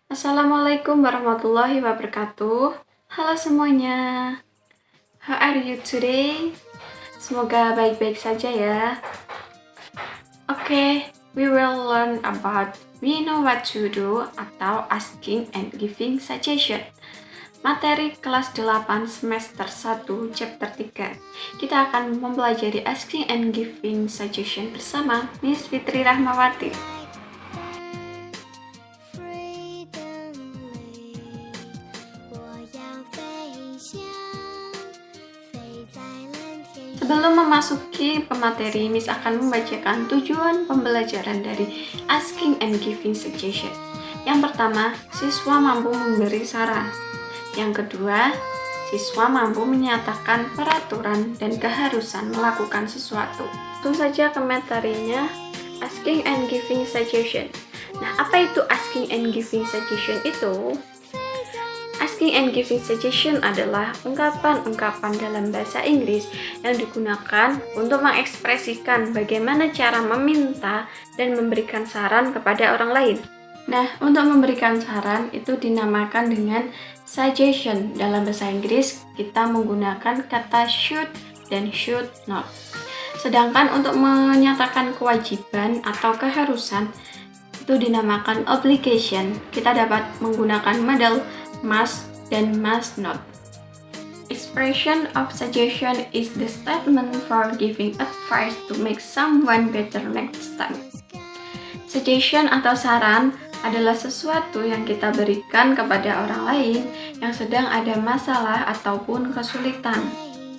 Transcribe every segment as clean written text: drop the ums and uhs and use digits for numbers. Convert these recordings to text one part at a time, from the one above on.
Assalamualaikum warahmatullahi wabarakatuh. Halo semuanya, how are you today? Semoga baik-baik saja ya. Oke, we will learn about we know what to do atau asking and giving suggestion. Materi kelas 8 semester 1 chapter 3. Kita akan mempelajari asking and giving suggestion bersama Miss Fitri Rahmawati. Sebelum memasuki pemateri, Miss akan membacakan tujuan pembelajaran dari asking and giving suggestion. Yang pertama, siswa mampu memberi saran. Yang kedua, siswa mampu menyatakan peraturan dan keharusan melakukan sesuatu. Langsung saja ke materinya, asking and giving suggestion. Nah, apa itu asking and giving suggestion itu? Asking and giving suggestion adalah ungkapan-ungkapan dalam bahasa Inggris yang digunakan untuk mengekspresikan bagaimana cara meminta dan memberikan saran kepada orang lain. Nah, untuk memberikan saran itu dinamakan dengan suggestion. Dalam bahasa Inggris, kita menggunakan kata should dan should not. Sedangkan untuk menyatakan kewajiban atau keharusan itu dinamakan obligation. Kita dapat menggunakan model must dan must not. Expression of suggestion is the statement for giving advice to make someone better next time. Suggestion atau saran adalah sesuatu yang kita berikan kepada orang lain yang sedang ada masalah ataupun kesulitan.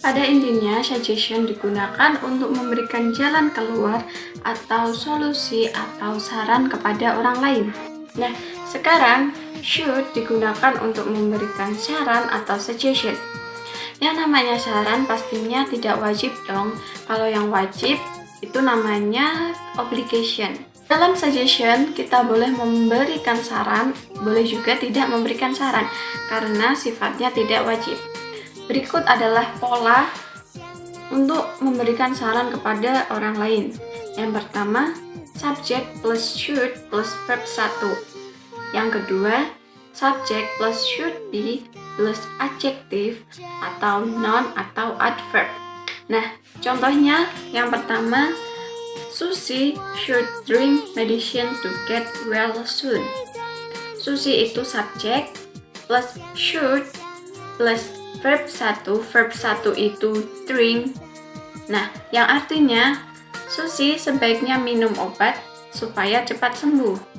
Pada intinya, suggestion digunakan untuk memberikan jalan keluar atau solusi atau saran kepada orang lain. Nah, sekarang should digunakan untuk memberikan saran atau suggestion. Yang namanya saran pastinya tidak wajib dong. Kalau yang wajib itu namanya obligation. Dalam suggestion kita boleh memberikan saran, boleh juga tidak memberikan saran karena sifatnya tidak wajib. Berikut adalah pola untuk memberikan saran kepada orang lain. Yang pertama, subject plus should plus verb 1. Yang kedua, subject plus should be plus adjective atau noun atau adverb. Nah, contohnya yang pertama, Susie should drink medicine to get well soon. Susie itu subject plus should plus verb 1 itu drink. Nah, yang artinya Susie sebaiknya minum obat supaya cepat sembuh.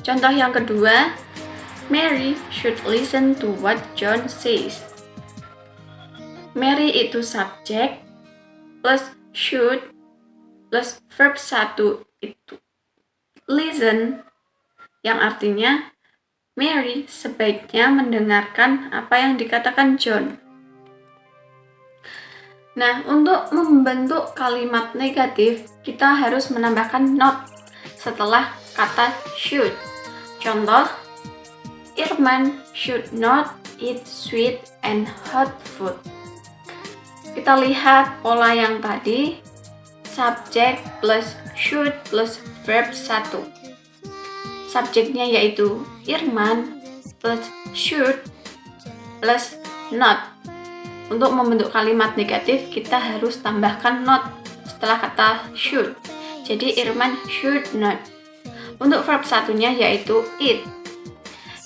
Contoh yang kedua, Mary should listen to what John says. Mary itu subject plus should plus verb 1 itu listen, yang artinya Mary sebaiknya mendengarkan apa yang dikatakan John. Nah, untuk membentuk kalimat negatif, kita harus menambahkan not setelah kata should. Contoh, Irman should not eat sweet and hot food. Kita lihat pola yang tadi, subject plus should plus verb 1. Subjeknya yaitu Irman plus should plus not. Untuk membentuk kalimat negatif, kita harus tambahkan not setelah kata should. Jadi Irman should not. Untuk verb satunya yaitu eat,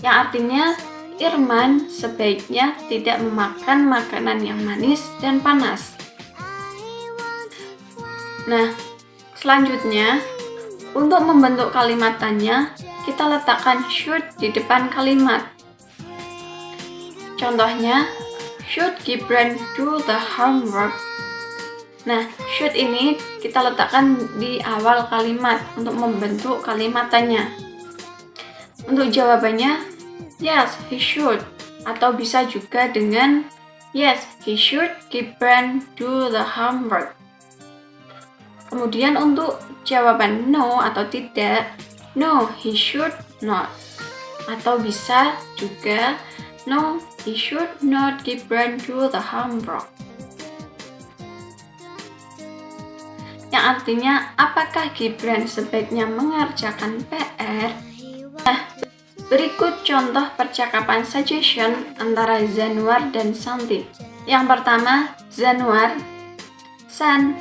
yang artinya Irman sebaiknya tidak memakan makanan yang manis dan panas. Nah, selanjutnya untuk membentuk kalimatannya, kita letakkan should di depan kalimat. Contohnya, should Gibran do the homework? Nah, should ini kita letakkan di awal kalimat untuk membentuk kalimatannya. Untuk jawabannya, yes, he should. Atau bisa juga dengan yes, he should Gibran do the homework. Kemudian untuk jawaban no atau tidak, no, he should not. Atau bisa juga no, he should not Gibran do the homework. Yang artinya, apakah Gibran sebaiknya mengerjakan PR? Nah, Berikut contoh percakapan suggestion antara Zanuar dan Santi. Yang pertama, Zanuar, "San,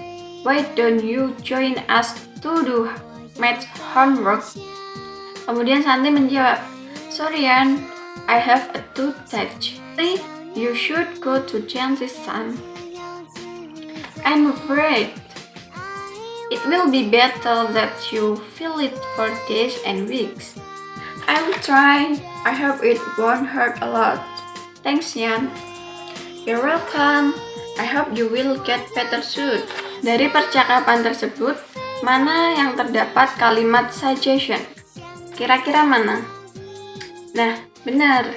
why don't you join us to do math homework?" Kemudian Santi menjawab, "Sorry Yan, I have a toothache. You should go to dentist, San." "I'm afraid it will be better that you feel it for days and weeks." "I will try. I hope it won't hurt a lot." "Thanks, Yan." "You're welcome. I hope you will get better soon." Dari percakapan tersebut, mana yang terdapat kalimat suggestion? Kira-kira mana? Nah, benar.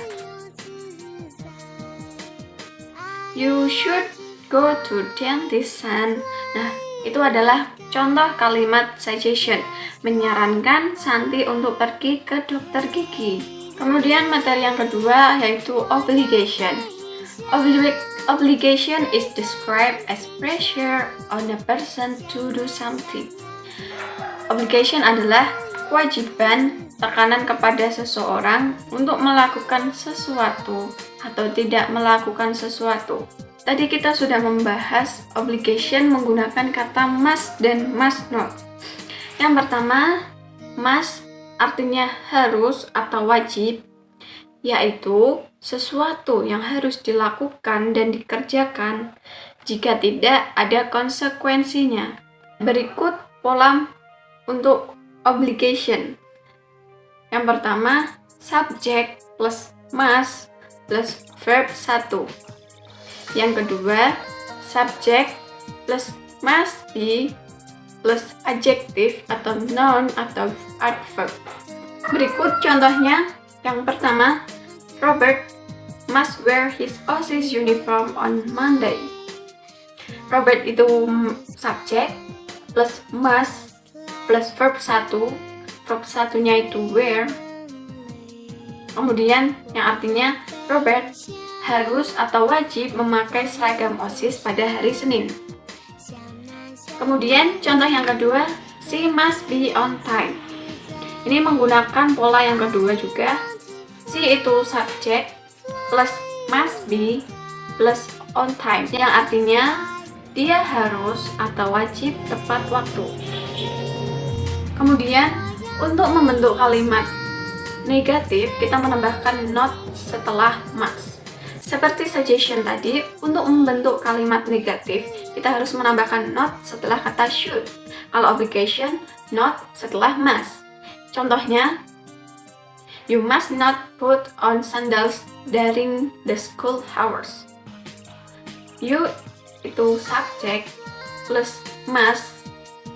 You should go to dentist, San. Nah, itu adalah contoh kalimat suggestion, menyarankan Santi untuk pergi ke dokter gigi. Kemudian materi yang kedua yaitu obligation. Obligation is described as pressure on a person to do something. Obligation adalah kewajiban, tekanan kepada seseorang untuk melakukan sesuatu atau tidak melakukan sesuatu. Tadi kita sudah membahas obligation menggunakan kata must dan must not. Yang pertama, must artinya harus atau wajib, yaitu sesuatu yang harus dilakukan dan dikerjakan. Jika tidak, ada konsekuensinya. Berikut pola untuk obligation. Yang pertama, subject plus must plus verb 1. Yang kedua, subject plus must be plus adjective atau noun atau adverb. Berikut contohnya. Yang pertama, Robert must wear his office uniform on Monday. Robert itu subject plus must plus verb 1. Verb 1-nya itu wear. Kemudian yang artinya Robert harus atau wajib memakai seragam OSIS pada hari Senin. Kemudian contoh yang kedua, she must be on time. Ini menggunakan pola yang kedua juga. She itu subject plus must be plus on time, yang artinya dia harus atau wajib tepat waktu. Kemudian untuk membentuk kalimat negatif, kita menambahkan not setelah must. Seperti suggestion tadi, untuk membentuk kalimat negatif, kita harus menambahkan not setelah kata should. Kalau obligation, not setelah must. Contohnya, you must not put on sandals during the school hours. You itu subject plus must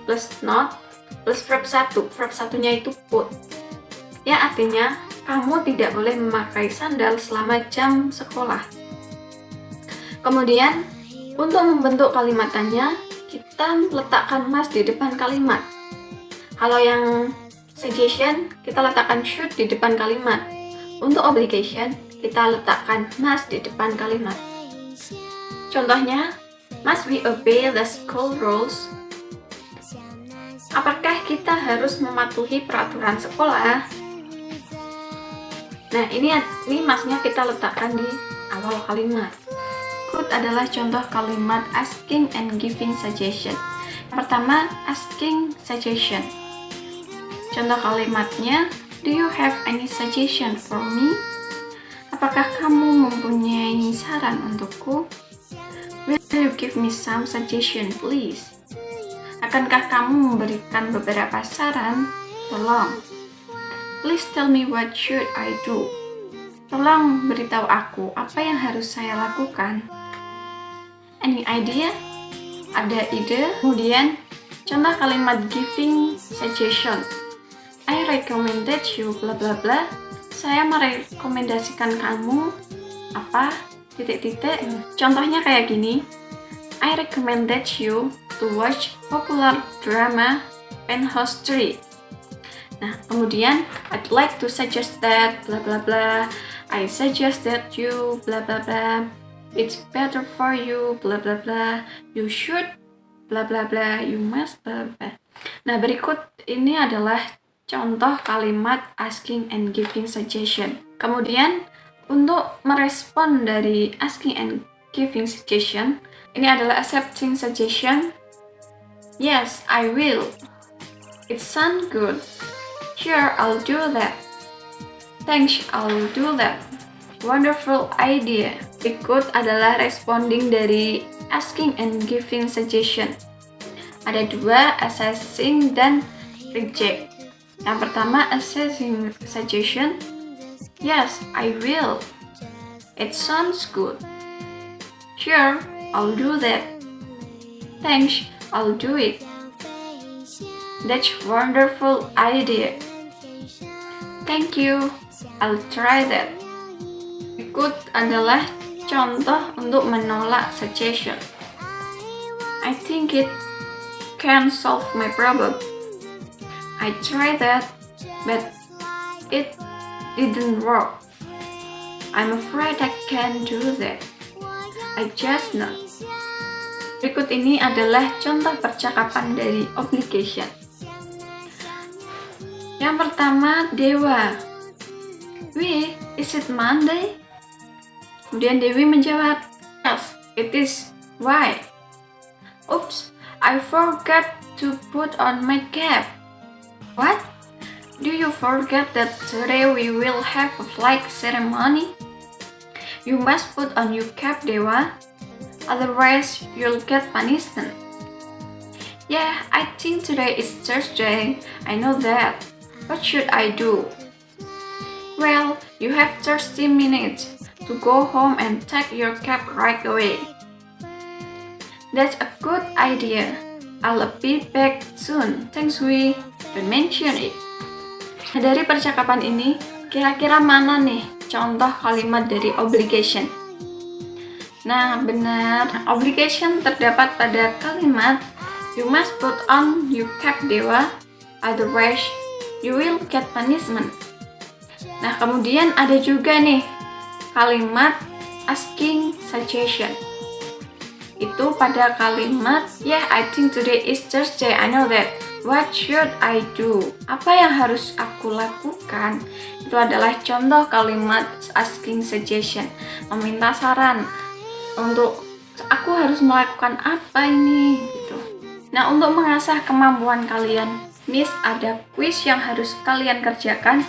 plus not plus verb 1. Verb 1-nya itu put. Ya, artinya kamu tidak boleh memakai sandal selama jam sekolah. Kemudian, untuk membentuk kalimatannya, kita letakkan must di depan kalimat. Kalau yang suggestion, kita letakkan should di depan kalimat. Untuk obligation, kita letakkan must di depan kalimat. Contohnya, must we obey the school rules? Apakah kita harus mematuhi peraturan sekolah? Nah, ini must-nya kita letakkan di awal kalimat. Berikut adalah contoh kalimat asking and giving suggestion. Pertama, asking suggestion. Contoh kalimatnya, do you have any suggestion for me? Apakah kamu mempunyai saran untukku? Will you give me some suggestion, please? Akankah kamu memberikan beberapa saran? Tolong. Please tell me what should I do? Tolong beritahu aku apa yang harus saya lakukan. Any idea? Ada ide? Kemudian, contoh kalimat giving suggestion. I recommended you bla bla bla. Saya merekomendasikan kamu apa? Titik-titik. Contohnya kayak gini. I recommended you to watch popular drama Penthouse 3. Nah, kemudian I'd like to suggest that bla bla bla. I suggest that you bla bla bla. It's better for you bla bla bla. You should bla bla bla. You must bla bla. Nah, berikut ini adalah contoh kalimat asking and giving suggestion. Kemudian untuk merespon dari asking and giving suggestion, ini adalah accepting suggestion. Yes, I will. It sounds good. Sure, I'll do that. Thanks, I'll do that. Wonderful idea. Berikut adalah responding dari asking and giving suggestion. Ada dua, assessing dan reject. Yang pertama, assessing suggestion. Yes, I will. It sounds good. Sure, I'll do that. Thanks, I'll do it. That's wonderful idea. Thank you, I'll try that. Berikut adalah contoh untuk menolak suggestion. I think it can solve my problem. I tried that, but it didn't work. I'm afraid I can't do that. I just know. Berikut ini adalah contoh percakapan dari obligation. Yang pertama, Dewa. Wi, is it Monday? Kemudian Dewi menjawab, yes, it is. Why? Oops, I forgot to put on my cap. What? Do you forget that today we will have a flag ceremony? You must put on your cap, Dewa. Otherwise, you'll get punishment. Yeah, I think today is Thursday. I know that. What should I do? Well, you have 30 minutes to go home and take your cap right away. That's a good idea. I'll be back soon. Thanks, we. Don't mention it. Nah, dari percakapan ini, kira-kira mana nih contoh kalimat dari obligation? Nah, benar. Obligation terdapat pada kalimat you must put on your cap, Dewa. Otherwise, you will get punishment. Nah, kemudian ada juga nih kalimat asking suggestion. Itu pada kalimat, yeah, I think today is Thursday, I know that. What should I do? Apa yang harus aku lakukan? Itu adalah contoh kalimat asking suggestion, meminta saran untuk aku harus melakukan apa ini gitu. Nah, untuk mengasah kemampuan kalian, Miss ada quiz yang harus kalian kerjakan.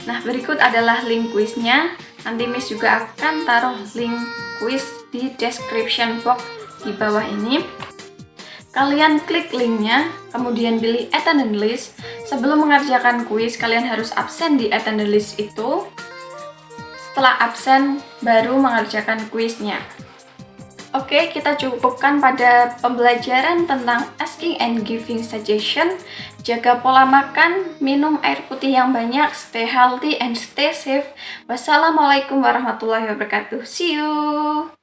Nah, berikut adalah link quiznya. Nanti Miss juga akan taruh link quiz di description box di bawah ini. Kalian klik linknya, kemudian pilih attendance list. Sebelum mengerjakan quiz, kalian harus absen di attendance list itu. Setelah absen, baru mengerjakan quiznya. Oke, kita cukupkan pada pembelajaran tentang asking and giving suggestion. Jaga pola makan, minum air putih yang banyak, stay healthy and stay safe. Wassalamualaikum warahmatullahi wabarakatuh. See you!